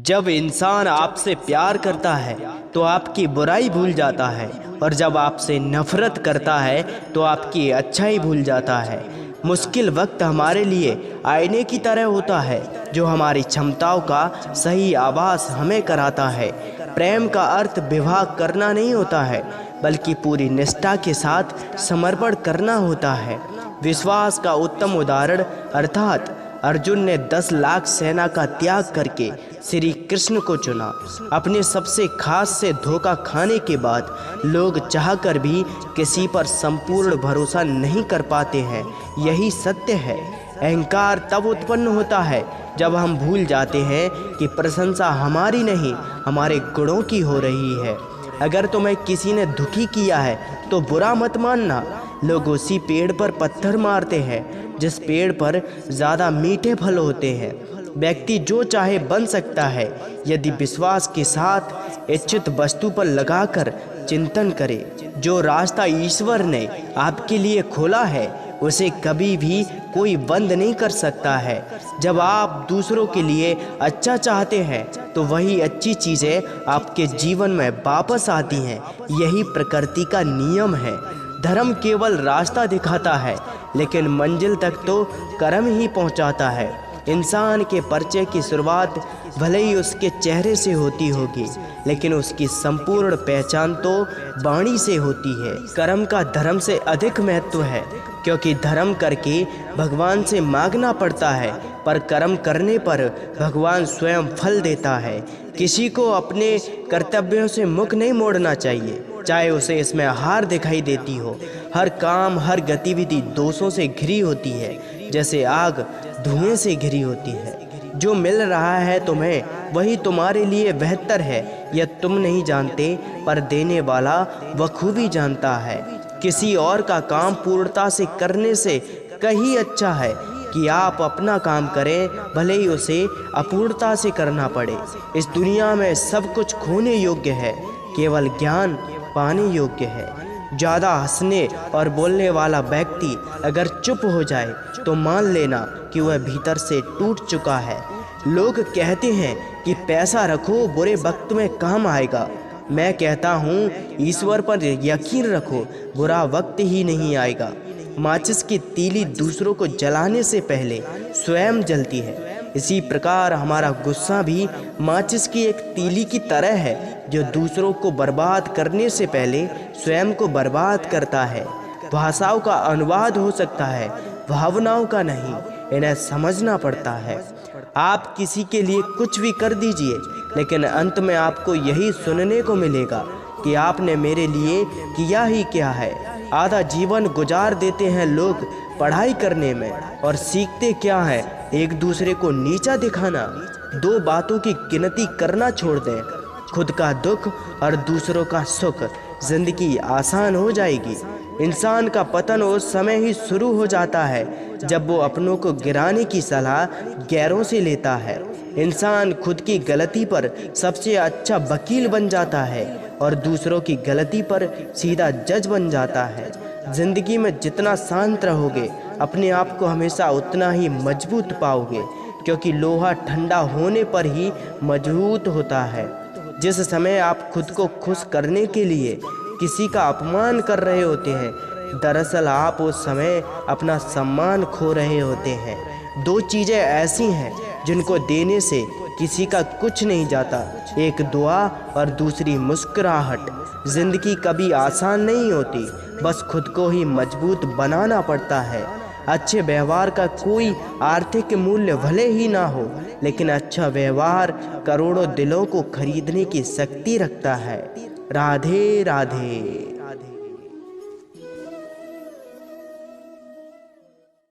जब इंसान आपसे प्यार करता है तो आपकी बुराई भूल जाता है, और जब आपसे नफरत करता है तो आपकी अच्छाई भूल जाता है। मुश्किल वक्त हमारे लिए आईने की तरह होता है जो हमारी क्षमताओं का सही आभास हमें कराता है। प्रेम का अर्थ विवाह करना नहीं होता है, बल्कि पूरी निष्ठा के साथ समर्पण करना होता है। विश्वास का उत्तम उदाहरण अर्थात अर्जुन ने 10 लाख सेना का त्याग करके श्री कृष्ण को चुना। अपने सबसे खास से धोखा खाने के बाद लोग चाहकर भी किसी पर संपूर्ण भरोसा नहीं कर पाते हैं। यही सत्य है। अहंकार तब उत्पन्न होता है जब हम भूल जाते हैं कि प्रशंसा हमारी नहीं, हमारे गुणों की हो रही है। अगर तुम्हें किसी ने दुखी किया है तो बुरा मत मानना। लोग उसी पेड़ पर पत्थर मारते हैं जिस पेड़ पर ज़्यादा मीठे फल होते हैं। व्यक्ति जो चाहे बन सकता है यदि विश्वास के साथ इच्छित वस्तु पर लगाकर चिंतन करे। जो रास्ता ईश्वर ने आपके लिए खोला है उसे कभी भी कोई बंद नहीं कर सकता है। जब आप दूसरों के लिए अच्छा चाहते हैं तो वही अच्छी चीज़ें आपके जीवन में वापस आती हैं। यही प्रकृति का नियम है। धर्म केवल रास्ता दिखाता है, लेकिन मंजिल तक तो कर्म ही पहुंचाता है। इंसान के परिचय की शुरुआत भले ही उसके चेहरे से होती होगी, लेकिन उसकी संपूर्ण पहचान तो वाणी से होती है। कर्म का धर्म से अधिक महत्व है, क्योंकि धर्म करके भगवान से मांगना पड़ता है, पर कर्म करने पर भगवान स्वयं फल देता है। किसी को अपने कर्तव्यों से मुख नहीं मोड़ना चाहिए, चाहे उसे इसमें हार दिखाई देती हो। हर काम, हर गतिविधि दोषों से घिरी होती है, जैसे आग धुएं से घिरी होती है। जो मिल रहा है तुम्हें वही तुम्हारे लिए बेहतर है, यह तुम नहीं जानते, पर देने वाला बखूबी जानता है। किसी और का काम पूर्णता से करने से कहीं अच्छा है कि आप अपना काम करें, भले ही उसे अपूर्णता से करना पड़े। इस दुनिया में सब कुछ खोने योग्य है, केवल ज्ञान पाने योग्य है। ज़्यादा हंसने और बोलने वाला व्यक्ति अगर चुप हो जाए तो मान लेना कि वह भीतर से टूट चुका है। लोग कहते हैं कि पैसा रखो, बुरे वक्त में काम आएगा। मैं कहता हूँ ईश्वर पर यकीन रखो, बुरा वक्त ही नहीं आएगा। माचिस की तीली दूसरों को जलाने से पहले स्वयं जलती है। इसी प्रकार हमारा गुस्सा भी माचिस की एक तीली की तरह है, जो दूसरों को बर्बाद करने से पहले स्वयं को बर्बाद करता है। भाषाओं का अनुवाद हो सकता है, भावनाओं का नहीं। इन्हें समझना पड़ता है। आप किसी के लिए कुछ भी कर दीजिए, लेकिन अंत में आपको यही सुनने को मिलेगा कि आपने मेरे लिए किया ही क्या है। आधा जीवन गुजार देते हैं लोग पढ़ाई करने में, और सीखते क्या है? एक दूसरे को नीचा दिखाना। दो बातों की गिनती करना छोड़ दें, खुद का दुख और दूसरों का सुख। जिंदगी आसान हो जाएगी। इंसान का पतन उस समय ही शुरू हो जाता है जब वो अपनों को गिराने की सलाह गैरों से लेता है। इंसान खुद की गलती पर सबसे अच्छा वकील बन जाता है और दूसरों की गलती पर सीधा जज बन जाता है। जिंदगी में जितना शांत रहोगे, अपने आप को हमेशा उतना ही मजबूत पाओगे, क्योंकि लोहा ठंडा होने पर ही मजबूत होता है। जिस समय आप खुद को खुश करने के लिए किसी का अपमान कर रहे होते हैं, दरअसल आप उस समय अपना सम्मान खो रहे होते हैं। दो चीज़ें ऐसी हैं जिनको देने से किसी का कुछ नहीं जाता, एक दुआ और दूसरी मुस्कुराहट। जिंदगी कभी आसान नहीं होती, बस खुद को ही मजबूत बनाना पड़ता है। अच्छे व्यवहार का कोई आर्थिक मूल्य भले ही ना हो, लेकिन अच्छा व्यवहार करोड़ों दिलों को खरीदने की शक्ति रखता है। राधे राधे।